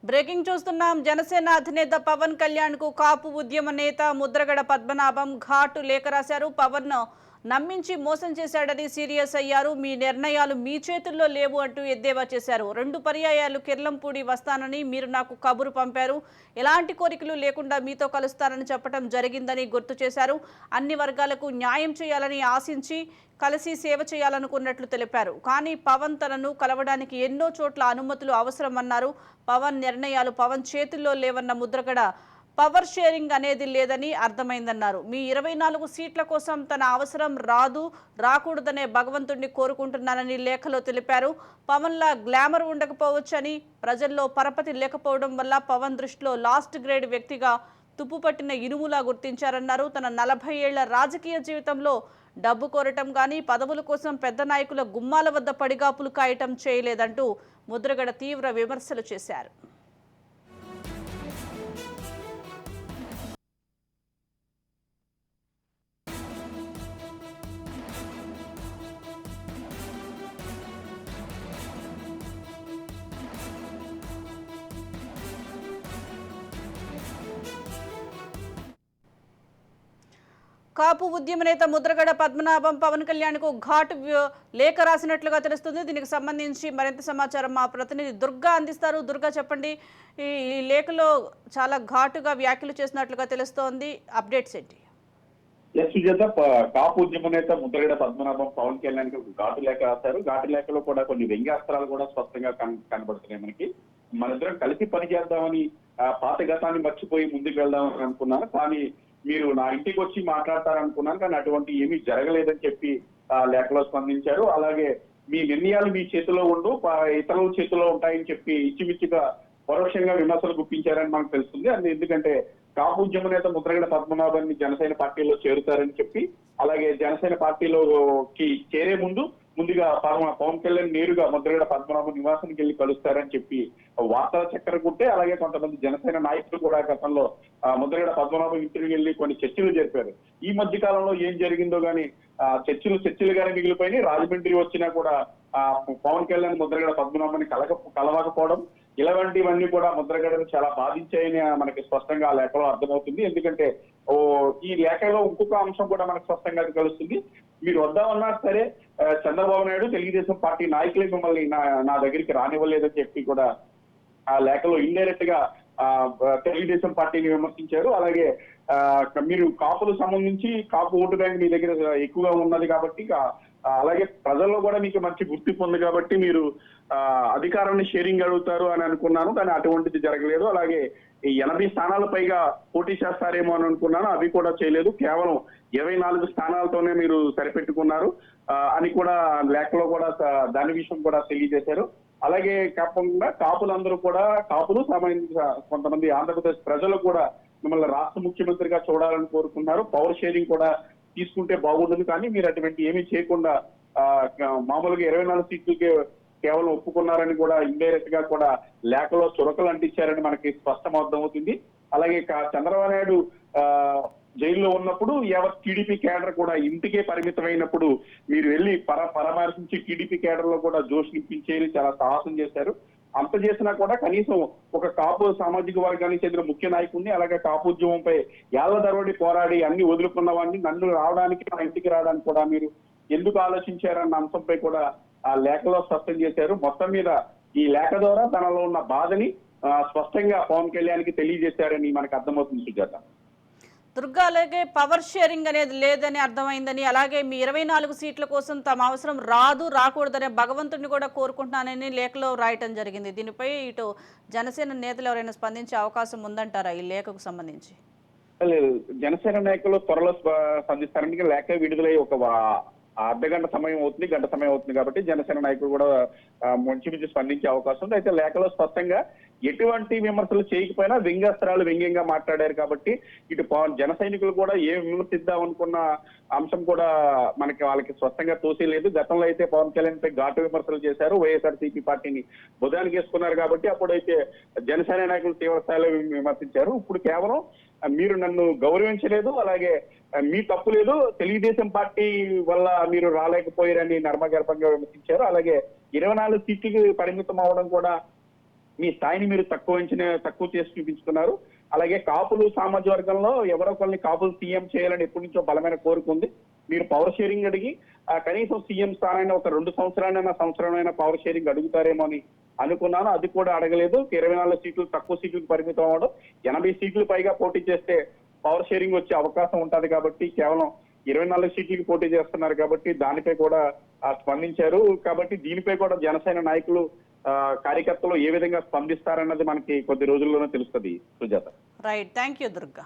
Breaking చూస్తున్నాం. జనసేన అధినేత పవన్ కళ్యాణ్ కు కాపు ఉద్యమ నేత ముద్రగడ పద్మనాభం ఘాటు లేఖ రాశారు. పవన్ నమ్మించి మోసం చేశాడని సీరియస్ అయ్యారు. మీ నిర్ణయాలు మీ చేతుల్లో లేవు అంటూ ఎద్దేవా చేశారు. 2 పర్యాయాలు కిర్లంపూడి వస్తానని మీరు నాకు కబురు పంపారు. ఎలాంటి కోరికలు లేకుండా మీతో కలుస్తానని చెప్పడం జరిగిందని గుర్తు చేశారు. అన్ని వర్గాలకు న్యాయం చేయాలని ఆశించి కలిసి సేవ చేయాలనుకున్నట్లు తెలిపారు. కానీ పవన్ తనను కలవడానికి ఎన్నో చోట్ల అనుమతులు అవసరమన్నారు. పవన్ నిర్ణయాలు పవన్ చేతుల్లో లేవన్న ముద్రగడ పవర్ షేరింగ్ అనేది లేదని అర్థమైందన్నారు. మీ 24 సీట్ల కోసం తన అవసరం రాకూడదనే భగవంతుడిని కోరుకుంటున్నానని లేఖలో తెలిపారు. పవన్లా గ్లామర్ ఉండకపోవచ్చని, ప్రజల్లో పరపతి లేకపోవడం వల్ల పవన్ దృష్టిలో లాస్ట్ గ్రేడ్ వ్యక్తిగా తుప్పుపట్టిన ఇనుములా గుర్తించారన్నారు. తన 40 ఏళ్ల రాజకీయ జీవితంలో డబ్బు కోరటం కానీ, పదవుల కోసం పెద్ద నాయకుల గుమ్మాల వద్ద పడిగాపులు కాయటం చేయలేదంటూ ముద్రగడ తీవ్ర విమర్శలు చేశారు. కాపు ఉద్యమ నేత ముద్రగడ పద్మనాభం పవన్ కళ్యాణ్ కు ఘాటు లేఖ రాసినట్లుగా తెలుస్తుంది. దీనికి సంబంధించి మరింత సమాచారం మా ప్రతినిధి దుర్గా అందిస్తారు. దుర్గా, చెప్పండి. ఈ లేఖలో చాలా ఘాటుగా వ్యాఖ్యలు చేసినట్లుగా తెలుస్తోంది. అప్డేట్స్ ఏంటి? సుజాత, కాపు ఉద్యమ నేత ముద్రగడ పద్మనాభం పవన్ కళ్యాణ్ కి ఘాటు లేఖ రాశారు. ఘాటు లేఖలో కూడా కొన్ని వ్యంగ్యాస్త్రాలు కూడా స్పష్టంగా కనబడుతున్నాయి మనకి. మనిద్దరం కలిసి పనిచేద్దామని పాత గతాన్ని మర్చిపోయి ముందుకు వెళ్దామని అనుకున్నాను, కానీ మీరు నా ఇంటికి వచ్చి మాట్లాడతారనుకున్నాను, కానీ అటువంటి ఏమీ జరగలేదని చెప్పి లేఖలో స్పందించారు. అలాగే మీ నిర్ణయాలు మీ చేతిలో ఉండు, ఇతరుల చేతిలో ఉంటాయని చెప్పి ఇచ్చిమిచ్చిగా పరోక్షంగా విమర్శలు గుప్పించారని మనకు తెలుస్తుంది. అది ఎందుకంటే కాపు ఉద్యమ నేత ముద్రగడ పద్మనాభాన్ని జనసేన పార్టీలో చేరుతారని చెప్పి, అలాగే జనసేన పార్టీలోకి చేరే ముందుగా పవన్ కళ్యాణ్ నేరుగా ముద్రగడ పద్మనాభం నివాసానికి వెళ్లి కలుస్తారని చెప్పి వార్తల చక్కెర కుట్టే, అలాగే కొంతమంది జనసేన నాయకులు కూడా గతంలో ముద్రగడ పద్మనాభం ఇంటికి వెళ్లి కొన్ని చర్చలు జరిపారు. ఈ మధ్య కాలంలో ఏం జరిగిందో గానీ చర్చలుగానే మిగిలిపోయి రాజమండ్రి వచ్చినా కూడా పవన్ కళ్యాణ్ ముద్రగడ పద్మనాభాన్ని కలవకపోవడం, ఇలాంటివన్నీ కూడా ముద్రగడను చాలా బాధించాయని మనకి స్పష్టంగా ఆ లేఖలో అర్థమవుతుంది. ఎందుకంటే ఈ లేఖలో ఇంకొక అంశం కూడా మనకు స్పష్టంగా కలుస్తుంది. మీరు వద్దామన్నా సరే చంద్రబాబు నాయుడు తెలుగుదేశం పార్టీ నాయకులే మిమ్మల్ని నా దగ్గరికి రానివ్వలేదని చెప్పి కూడా ఆ లేఖలో ఇండైరెక్ట్ గా తెలుగుదేశం పార్టీని విమర్శించారు. అలాగే మీరు కాపులకు సంబంధించి కాపు ఓటు బ్యాంక్ మీ దగ్గర ఎక్కువగా ఉన్నది కాబట్టి, అలాగే ప్రజల్లో కూడా మీకు మంచి గుర్తింపు ఉంది కాబట్టి మీరు అధికారాన్ని షేరింగ్ అడుగుతారు అని అనుకున్నాను, కానీ అటువంటిది జరగలేదు. అలాగే 80 స్థానాల పైగా పోటీ చేస్తారేమో అని అనుకున్నాను, అవి కూడా చేయలేదు. కేవలం 24 స్థానాలతోనే మీరు సరిపెట్టుకున్నారు అని కూడా లేఖలో కూడా దాని విషయం కూడా తెలియజేశారు. అలాగే కాకుండా కాపులందరూ కూడా, కాపులు సంబంధించిన కొంతమంది ఆంధ్రప్రదేశ్ ప్రజలు కూడా మిమ్మల్ని రాష్ట్ర ముఖ్యమంత్రిగా చూడాలని కోరుకున్నారు. పవర్ షేరింగ్ కూడా తీసుకుంటే బాగుంటుంది, కానీ మీరు అటువంటి ఏమీ చేయకుండా మామూలుగా 24 సీట్లకే కేవలం ఒప్పుకున్నారని కూడా ఇండైరెక్ట్ గా కూడా లేఖలో చురకలు అంటించారని మనకి స్పష్టం అర్థమవుతుంది. అలాగే చంద్రబాబు నాయుడు జైల్లో ఉన్నప్పుడు యావత్ టీడీపీ కేడర్ కూడా ఇంటికే పరిమితమైనప్పుడు మీరు వెళ్లి పరామర్శించి టీడీపీ కేడర్ లో కూడా జోష్ నింపించేది చాలా సాహసం చేశారు. అంత చేసినా కూడా కనీసం ఒక కాపు సామాజిక వర్గానికి చెందిన ముఖ్య నాయకుడిని, అలాగే కాపు ఉద్యమంపై ఏళ్ల తరబడి పోరాడి అన్ని వదులుకున్న వాడిని నన్ను రావడానికి, నా ఇంటికి రావడానికి కూడా మీరు ఎందుకు ఆలోచించారన్న అంశంపై కూడా ఆ లేఖలో స్పష్టం చేశారు. మొత్తం మీద ఈ లేఖ ద్వారా తనలో ఉన్న బాధని స్పష్టంగా పవన్ కళ్యాణ్ కి తెలియజేశారని మనకు అర్థమవుతుంది సుజాత. దుర్గా, అలాగే పవర్ షేరింగ్ అనేది లేదని అర్థమైందని, అలాగే మీ 24 సీట్ల కోసం తమ అవసరం రాకూడదనే భగవంతుడిని కూడా కోరుకుంటున్నానని లేఖలో రాయటం జరిగింది. దీనిపై ఇటు జనసేన నేతలు ఎవరైనా స్పందించే అవకాశం ఉందంటారా ఈ లేఖకు సంబంధించి? లేదు, జనసేన నాయకులు త్వరలో స్పందిస్తారని లేఖ విడుదలై ఒక అర్ధగంట సమయం అవుతుంది, గంట సమయం అవుతుంది కాబట్టి జనసేన నాయకులు కూడా మంచి స్పందించే అవకాశం ఉంది. అయితే లేఖలో స్పష్టంగా ఎటువంటి విమర్శలు చేయకపోయినా వ్యంగ్యాస్త్రాలు వ్యంగ్యంగా మాట్లాడారు కాబట్టి ఇటు జన సైనికులు కూడా ఏం విమర్శిద్దాం అనుకున్న అంశం కూడా వాళ్ళకి స్పష్టంగా తోసేలేదు. గతంలో అయితే పవన్ కళ్యాణ్ పై ఘాటు విమర్శలు చేశారు, వైఎస్ఆర్సీపీ పార్టీని బుధానికి వేసుకున్నారు కాబట్టి అప్పుడైతే జనసేన నాయకులు తీవ్ర స్థాయిలో విమర్శించారు. ఇప్పుడు కేవలం మీరు నన్ను గౌరవించలేదు, అలాగే మీ తప్పు లేదు, తెలుగుదేశం పార్టీ వల్ల మీరు రాలేకపోయారని నర్మగర్భంగా విమర్శించారు. అలాగే 24 సీట్లకి పరిమితం అవడం కూడా మీ స్థాయిని మీరు తక్కువ చేసి చూపించుకున్నారు. అలాగే కాపులు సామాజిక వర్గంలో ఎవరో కొన్ని కాపులు సీఎం చేయాలని ఎప్పటి నుంచో బలమైన కోరిక ఉంది. మీరు పవర్ షేరింగ్ అడిగి కనీసం సీఎం స్థానాన్ని ఒక 2 సంవత్సరమైనా పవర్ షేరింగ్ అడుగుతారేమో అని అనుకున్నాను. అది కూడా అడగలేదు. 24 సీట్లు తక్కువ సీట్లకు పరిమితం అవ్వడం, 80 సీట్లు పైగా పోటీ చేస్తే పవర్ షేరింగ్ వచ్చే అవకాశం ఉంటది కాబట్టి కేవలం 24 సీట్లకి పోటీ చేస్తున్నారు కాబట్టి దానిపై కూడా స్పందించారు. కాబట్టి దీనిపై కూడా జనసేన నాయకులు కార్యకర్తలు ఏ విధంగా స్పందిస్తారన్నది మనకి కొద్ది రోజుల్లోనే తెలుస్తుంది Sujatha. Right, thank you Durga.